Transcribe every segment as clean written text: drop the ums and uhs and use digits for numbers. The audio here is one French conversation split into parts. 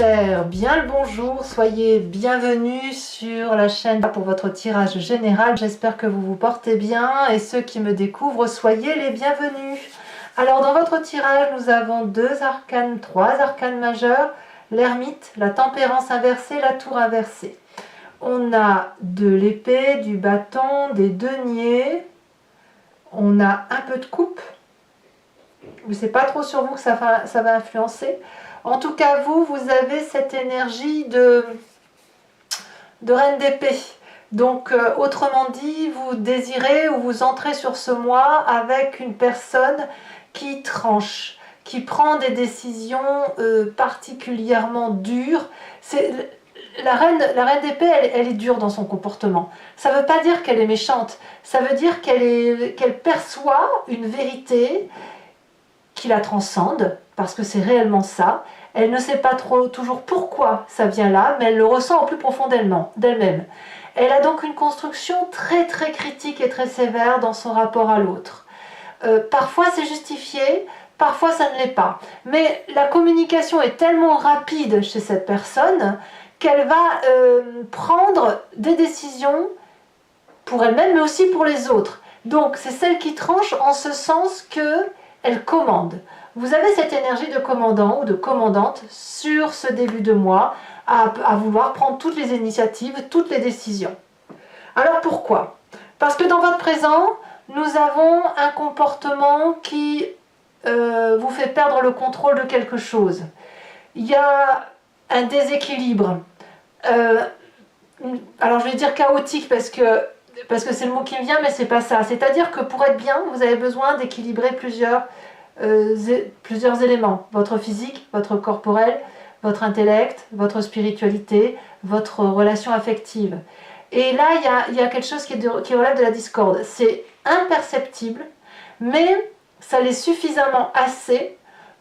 chers, bien le bonjour, soyez bienvenus sur la chaîne pour votre tirage général. J'espère que vous vous portez bien et ceux qui me découvrent, soyez les bienvenus. Alors dans votre tirage, nous avons trois arcanes majeurs, l'ermite, la tempérance inversée, la tour inversée. On a de l'épée, du bâton, des deniers, on a un peu de coupe. Je ne sais pas trop sur vous que ça va influencer. En tout cas, vous avez cette énergie de reine d'épée. Donc, autrement dit, vous désirez ou vous entrez sur ce mois avec une personne qui tranche, qui prend des décisions particulièrement dures. La reine d'épée, elle est dure dans son comportement. Ça ne veut pas dire qu'elle est méchante. Ça veut dire qu'elle perçoit une vérité qui la transcende, parce que c'est réellement ça. Elle ne sait pas toujours pourquoi ça vient là, mais elle le ressent au plus profond d'elle-même. Elle a donc une construction très très critique et très sévère dans son rapport à l'autre. Parfois c'est justifié, parfois ça ne l'est pas. Mais la communication est tellement rapide chez cette personne qu'elle va prendre des décisions pour elle-même, mais aussi pour les autres. Donc c'est celle qui tranche en ce sens qu'elle commande. Vous avez cette énergie de commandant ou de commandante sur ce début de mois à vouloir prendre toutes les initiatives, toutes les décisions. Alors pourquoi? Parce que dans votre présent, nous avons un comportement qui vous fait perdre le contrôle de quelque chose. Il y a un déséquilibre. Alors je vais dire chaotique parce que c'est le mot qui me vient, mais c'est pas ça. C'est-à-dire que pour être bien, vous avez besoin d'équilibrer plusieurs éléments. Votre physique, votre corporel, votre intellect, votre spiritualité, votre relation affective. Et là, il y a quelque chose qui relève de la discorde. C'est imperceptible, mais ça l'est suffisamment assez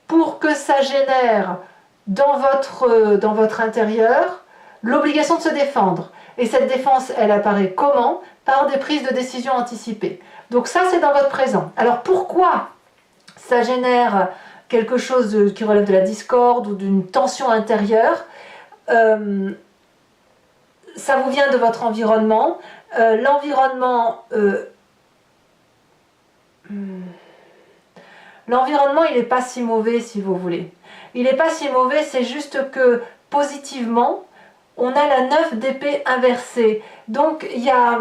pour que ça génère dans votre intérieur l'obligation de se défendre. Et cette défense, elle apparaît comment? Par des prises de décision anticipées. Donc ça, c'est dans votre présent. Alors pourquoi ça génère quelque chose qui relève de la discorde ou d'une tension intérieure? Ça vous vient de votre environnement. L'environnement, il n'est pas si mauvais, si vous voulez. Il n'est pas si mauvais, c'est juste que positivement, on a la 9 d'épée inversée. Donc il y a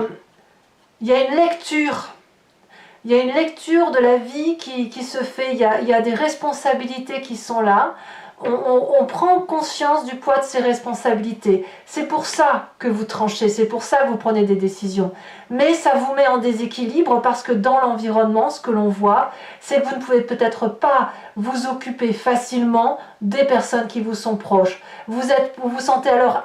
une lecture. Il y a une lecture de la vie qui se fait, il y a des responsabilités qui sont là. On prend conscience du poids de ces responsabilités. C'est pour ça que vous tranchez, c'est pour ça que vous prenez des décisions. Mais ça vous met en déséquilibre parce que dans l'environnement, ce que l'on voit, c'est que vous ne pouvez peut-être pas vous occuper facilement des personnes qui vous sont proches. Vous vous sentez alors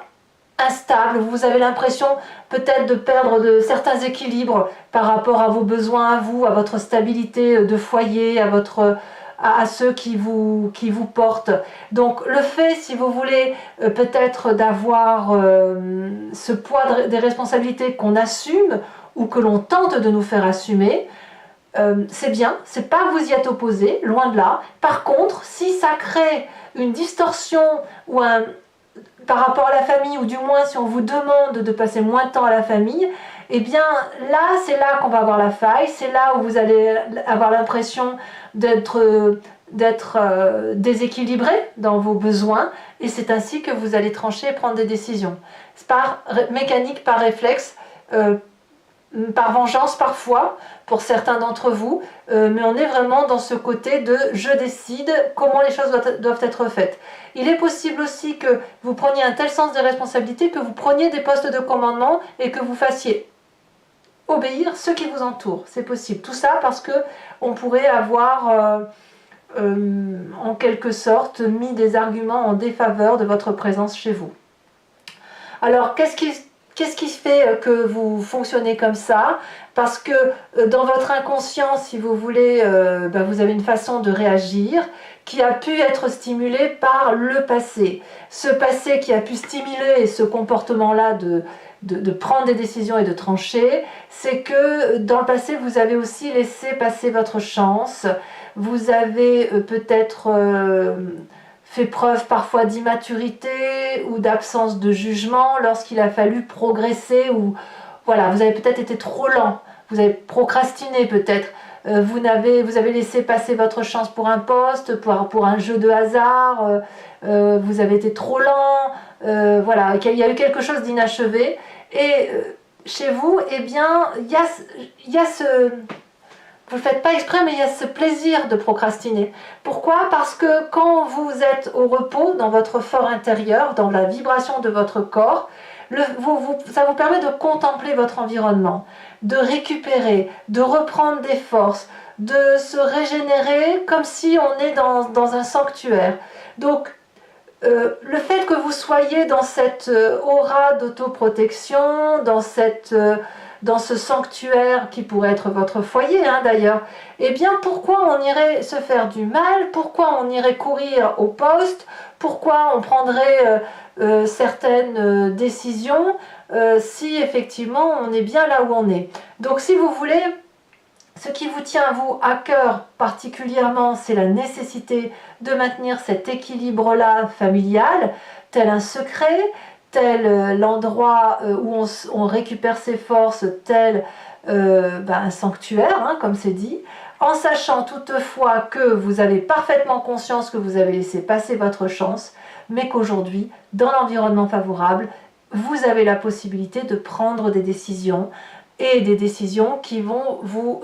instable, vous avez l'impression peut-être de perdre certains équilibres par rapport à vos besoins à vous, à votre stabilité de foyer, à ceux qui vous portent. Donc le fait, si vous voulez, peut-être d'avoir ce poids des responsabilités qu'on assume ou que l'on tente de nous faire assumer, c'est bien, c'est pas que vous y êtes opposé, loin de là. Par contre, si ça crée une distorsion ou par rapport à la famille, ou du moins si on vous demande de passer moins de temps à la famille, eh bien là, c'est là qu'on va avoir la faille, c'est là où vous allez avoir l'impression d'être déséquilibré dans vos besoins, et c'est ainsi que vous allez trancher et prendre des décisions. C'est par mécanique, par réflexe, par vengeance parfois, pour certains d'entre vous, mais on est vraiment dans ce côté de « je décide comment les choses doivent être faites ». Il est possible aussi que vous preniez un tel sens des responsabilités que vous preniez des postes de commandement et que vous fassiez obéir ceux qui vous entourent. C'est possible. Tout ça parce qu'on pourrait avoir en quelque sorte mis des arguments en défaveur de votre présence chez vous. Alors, qu'est-ce qui fait que vous fonctionnez comme ça? Parce que dans votre inconscient, si vous voulez, vous avez une façon de réagir qui a pu être stimulée par le passé. Ce passé qui a pu stimuler ce comportement-là de prendre des décisions et de trancher, c'est que dans le passé, vous avez aussi laissé passer votre chance. Vous avez peut-être fait preuve parfois d'immaturité ou d'absence de jugement lorsqu'il a fallu progresser, ou voilà, vous avez peut-être été trop lent, vous avez procrastiné peut-être, vous avez laissé passer votre chance pour un poste, pour un jeu de hasard, vous avez été trop lent, voilà, il y a eu quelque chose d'inachevé, et chez vous, eh bien, il y a ce... Vous ne le faites pas exprès, mais il y a ce plaisir de procrastiner. Pourquoi? Parce que quand vous êtes au repos, dans votre fort intérieur, dans la vibration de votre corps, ça vous permet de contempler votre environnement, de récupérer, de reprendre des forces, de se régénérer comme si on est dans un sanctuaire. Donc, le fait que vous soyez dans cette aura d'autoprotection, dans ce sanctuaire qui pourrait être votre foyer, hein, d'ailleurs, eh bien pourquoi on irait se faire du mal? Pourquoi on irait courir au poste? Pourquoi on prendrait certaines décisions si effectivement on est bien là où on est? Donc si vous voulez, ce qui vous tient vous à cœur particulièrement, c'est la nécessité de maintenir cet équilibre-là familial, tel un secret, tel l'endroit où on récupère ses forces, tel un sanctuaire, hein, comme c'est dit, en sachant toutefois que vous avez parfaitement conscience que vous avez laissé passer votre chance, mais qu'aujourd'hui, dans l'environnement favorable, vous avez la possibilité de prendre des décisions, et des décisions qui vont vous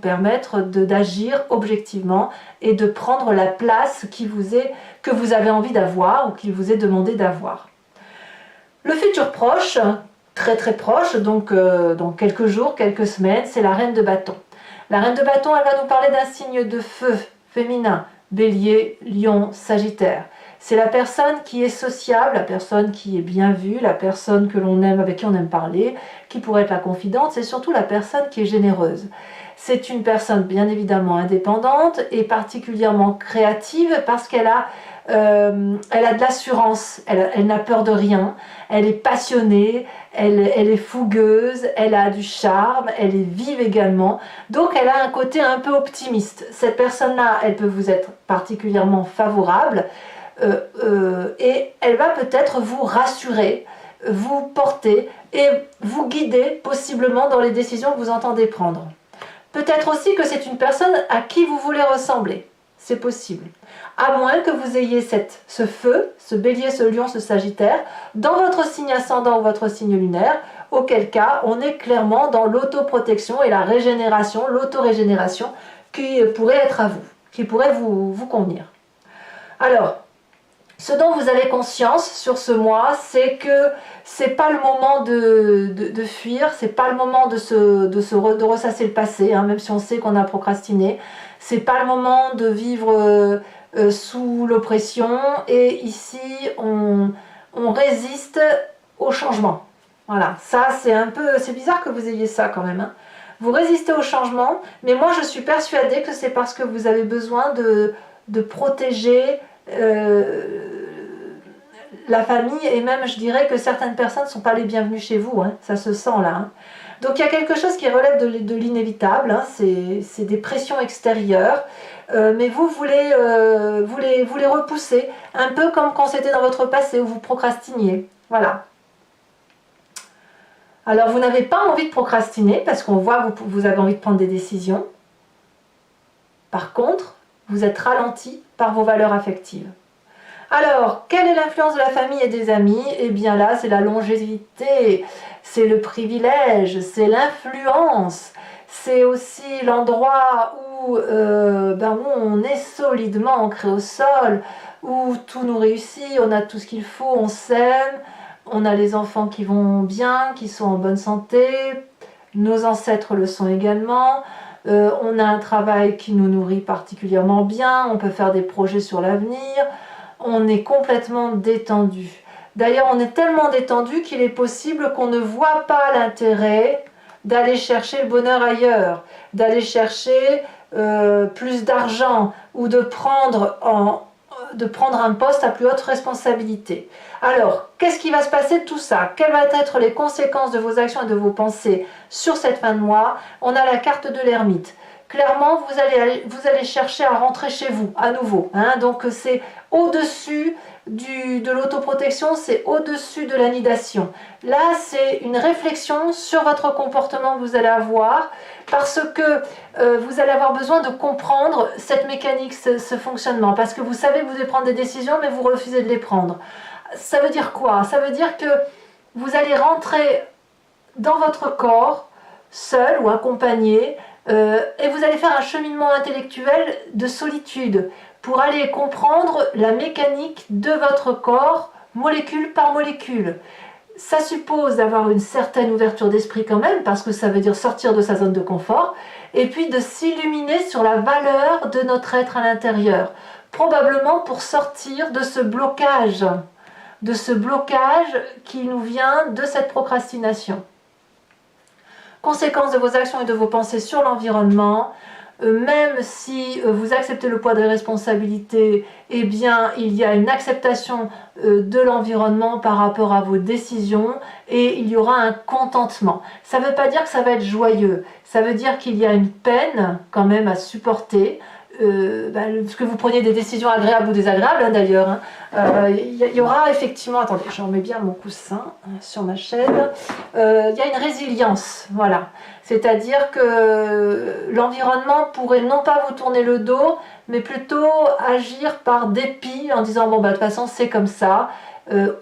permettre d'agir objectivement et de prendre la place que vous avez envie d'avoir ou qu'il vous est demandé d'avoir. Le futur proche, très très proche, donc dans quelques jours, quelques semaines, c'est la reine de bâton. La reine de bâton, elle va nous parler d'un signe de feu féminin, Bélier, Lion, Sagittaire. C'est la personne qui est sociable, la personne qui est bien vue, la personne que l'on aime, avec qui on aime parler, qui pourrait être la confidente, c'est surtout la personne qui est généreuse. C'est une personne bien évidemment indépendante et particulièrement créative parce qu'elle a de l'assurance, elle n'a peur de rien, elle est passionnée, elle est fougueuse, elle a du charme, elle est vive également, donc elle a un côté un peu optimiste. Cette personne-là, elle peut vous être particulièrement favorable, et elle va peut-être vous rassurer, vous porter et vous guider possiblement dans les décisions que vous entendez prendre. Peut-être aussi que c'est une personne à qui vous voulez ressembler, c'est possible. À moins que vous ayez ce feu, ce bélier, ce lion, ce sagittaire, dans votre signe ascendant ou votre signe lunaire, auquel cas on est clairement dans l'autoprotection et la régénération, l'autorégénération qui pourrait être à vous, qui pourrait vous convenir. Alors, ce dont vous avez conscience sur ce mois, c'est que c'est pas le moment de fuir, c'est pas le moment de ressasser le passé, hein, même si on sait qu'on a procrastiné. C'est pas le moment de vivre sous l'oppression. Et ici, on résiste au changement. Voilà, ça c'est bizarre que vous ayez ça quand même. Hein. Vous résistez au changement, mais moi je suis persuadée que c'est parce que vous avez besoin de protéger la famille, et même je dirais que certaines personnes ne sont pas les bienvenues chez vous, hein, ça se sent là. Hein. Donc il y a quelque chose qui relève de l'inévitable, hein, c'est des pressions extérieures, mais vous voulez les repousser, un peu comme quand c'était dans votre passé où vous procrastiniez. Voilà. Alors vous n'avez pas envie de procrastiner parce qu'on voit que vous avez envie de prendre des décisions. Par contre, vous êtes ralenti par vos valeurs affectives. Alors, quelle est l'influence de la famille et des amis? Eh bien là, c'est la longévité, c'est le privilège, c'est l'influence, c'est aussi l'endroit où on est solidement ancré au sol, où tout nous réussit, on a tout ce qu'il faut, on s'aime, on a les enfants qui vont bien, qui sont en bonne santé, nos ancêtres le sont également. On a un travail qui nous nourrit particulièrement bien, on peut faire des projets sur l'avenir, on est complètement détendu. D'ailleurs, on est tellement détendu qu'il est possible qu'on ne voit pas l'intérêt d'aller chercher le bonheur ailleurs, d'aller chercher plus d'argent ou de prendre un poste à plus haute responsabilité. Alors, qu'est-ce qui va se passer de tout ça? Quelles vont être les conséquences de vos actions et de vos pensées sur cette fin de mois? On a la carte de l'ermite. Clairement, vous allez chercher à rentrer chez vous, à nouveau. Hein, donc, c'est au-dessus de l'autoprotection, c'est au-dessus de l'anidation. Là, c'est une réflexion sur votre comportement que vous allez avoir, parce que vous allez avoir besoin de comprendre cette mécanique, ce fonctionnement, parce que vous savez que vous devez prendre des décisions, mais vous refusez de les prendre. Ça veut dire quoi? Ça veut dire que vous allez rentrer dans votre corps, seul ou accompagné, et vous allez faire un cheminement intellectuel de solitude pour aller comprendre la mécanique de votre corps, molécule par molécule. Ça suppose d'avoir une certaine ouverture d'esprit quand même, parce que ça veut dire sortir de sa zone de confort, et puis de s'illuminer sur la valeur de notre être à l'intérieur, probablement pour sortir de ce blocage qui nous vient de cette procrastination. Conséquence de vos actions et de vos pensées sur l'environnement, même si vous acceptez le poids des responsabilités, eh bien il y a une acceptation de l'environnement par rapport à vos décisions et il y aura un contentement. Ça ne veut pas dire que ça va être joyeux, ça veut dire qu'il y a une peine quand même à supporter. Parce que vous preniez des décisions agréables ou désagréables hein, d'ailleurs. Il y aura effectivement, attendez, je remets bien mon coussin sur ma chaîne. Il y a une résilience, voilà. C'est-à-dire que l'environnement pourrait non pas vous tourner le dos, mais plutôt agir par dépit en disant bon bah de toute façon c'est comme ça.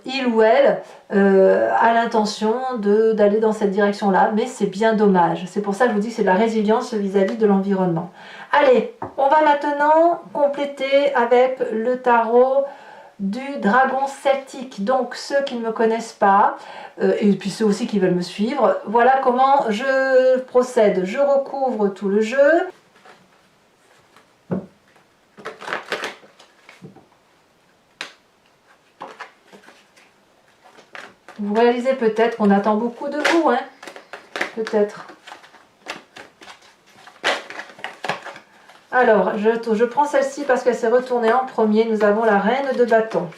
Il ou elle a l'intention d'aller dans cette direction-là, mais c'est bien dommage. C'est pour ça que je vous dis que c'est de la résilience vis-à-vis de l'environnement. Allez, on va maintenant compléter avec le tarot du dragon celtique. Donc ceux qui ne me connaissent pas, et puis ceux aussi qui veulent me suivre, voilà comment je procède. Je recouvre tout le jeu. Vous réalisez peut-être qu'on attend beaucoup de vous, hein? Peut-être. Alors, je prends celle-ci parce qu'elle s'est retournée en premier. Nous avons la reine de bâton.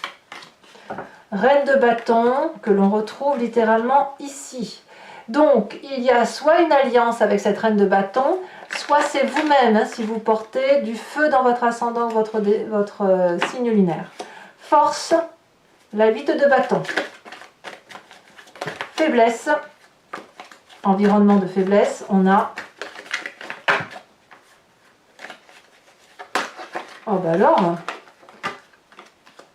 Reine de bâton que l'on retrouve littéralement ici. Donc, il y a soit une alliance avec cette reine de bâton, soit c'est vous-même, hein, si vous portez du feu dans votre ascendant, votre signe lunaire. Force, la 8 de bâton. Faiblesse, environnement de faiblesse, on a... Oh bah alors,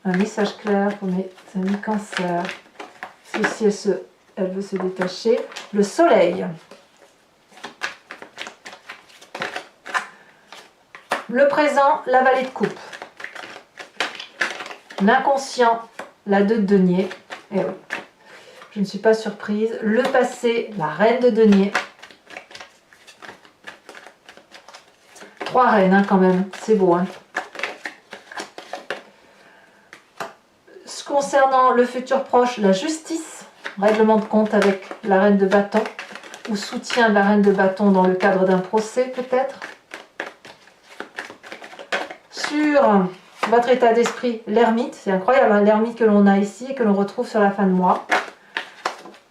un message clair pour mes amis cancer. Si elle veut se détacher. Le soleil. Le présent, la vallée de coupe. L'inconscient, la 2 de denier. Et oui. Je ne suis pas surprise. Le passé, la reine de denier. 3 reines hein, quand même, c'est beau. Hein. Concernant le futur proche, la justice, règlement de compte avec la reine de bâton, ou soutien de la reine de bâton dans le cadre d'un procès peut-être. Sur votre état d'esprit, l'ermite, c'est incroyable, hein, l'ermite que l'on a ici et que l'on retrouve sur la fin de mois.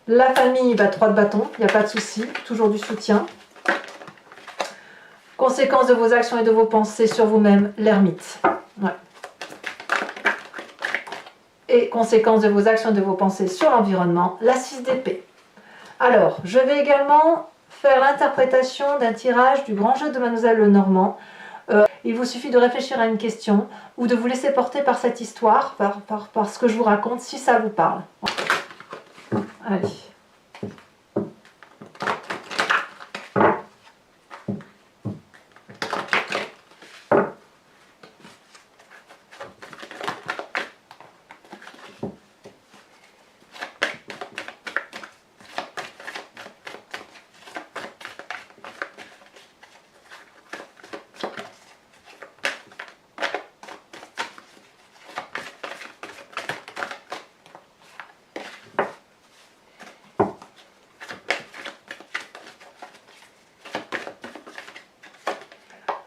La famille, 3 de bâton, il n'y a pas de souci, toujours du soutien. Conséquence de vos actions et de vos pensées sur vous-même, l'ermite. Ouais. Et conséquence de vos actions et de vos pensées sur l'environnement, la 6 d'épée. Alors, je vais également faire l'interprétation d'un tirage du grand jeu de Mademoiselle Lenormand. Il vous suffit de réfléchir à une question ou de vous laisser porter par cette histoire, par ce que je vous raconte, si ça vous parle. Allez.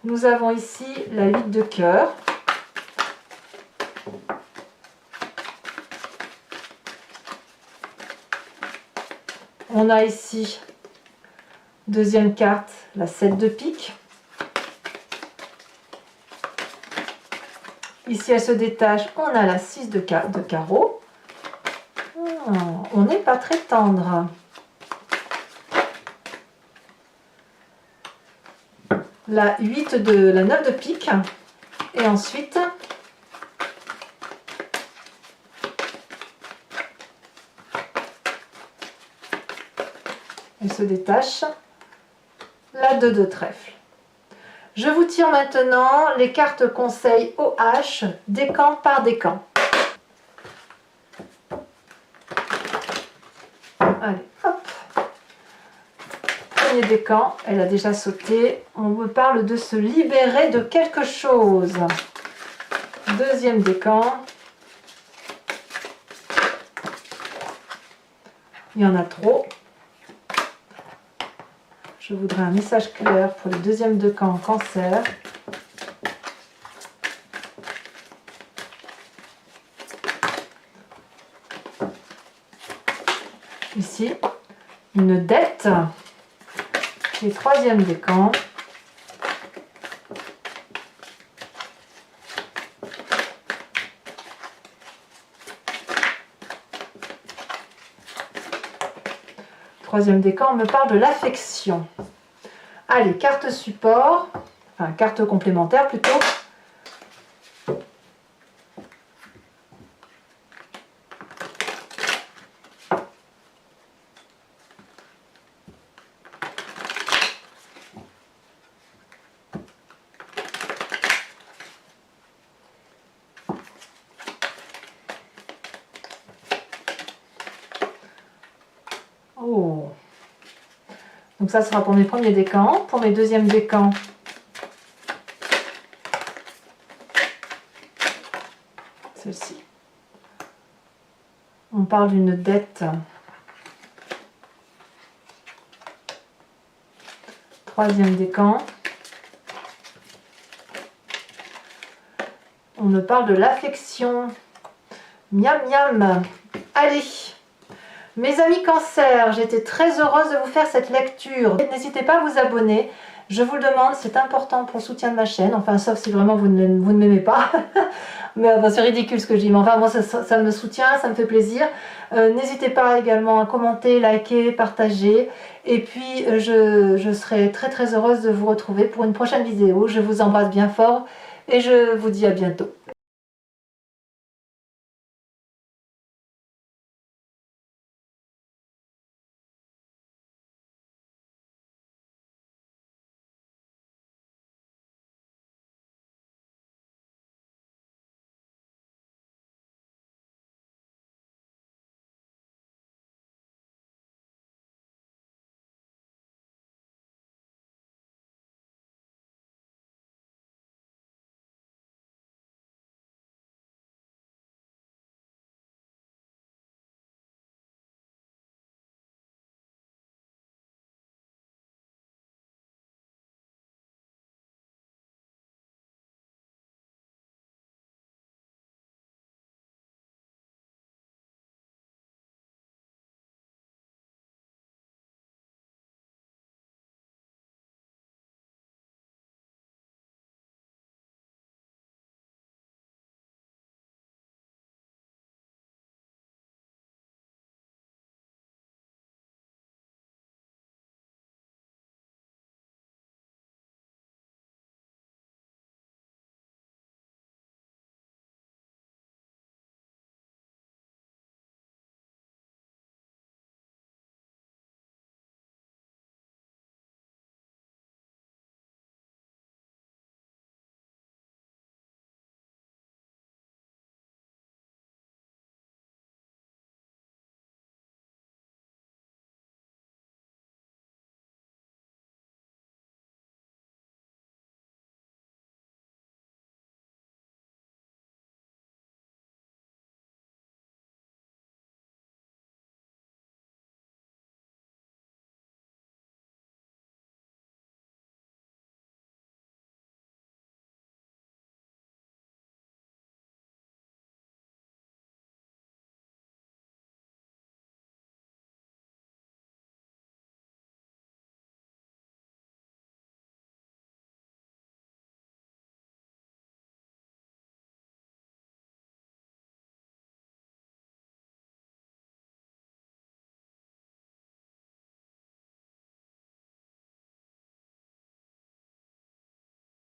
Nous avons ici la 8 de cœur. On a ici, deuxième carte, la 7 de pique. Ici, elle se détache. On a la 6 de carreau. Oh, on n'est pas très tendre. La 9 de pique. Et ensuite, elle se détache. La 2 de trèfle. Je vous tire maintenant les cartes conseils OH, décan par décan. Allez, hop. Premier décan, elle a déjà sauté. On me parle de se libérer de quelque chose. Deuxième décan. Il y en a trop. Je voudrais un message clair pour le deuxième décan en cancer. Ici, une dette. Et troisième décan. Troisième décan, on me parle de l'affection. Allez, carte support, enfin carte complémentaire plutôt. Oh. Donc ça sera pour mes premiers décans. Pour mes deuxièmes décans, celle-ci. On parle d'une dette. Troisième décan. On me parle de l'affection. Miam miam. Allez. Mes amis cancer, j'étais très heureuse de vous faire cette lecture. N'hésitez pas à vous abonner. Je vous le demande, c'est important pour le soutien de ma chaîne. Enfin, sauf si vraiment vous ne m'aimez pas. Mais enfin, c'est ridicule ce que je dis. Mais enfin, moi, ça me soutient, ça me fait plaisir. N'hésitez pas également à commenter, liker, partager. Et puis, je serai très très heureuse de vous retrouver pour une prochaine vidéo. Je vous embrasse bien fort et je vous dis à bientôt.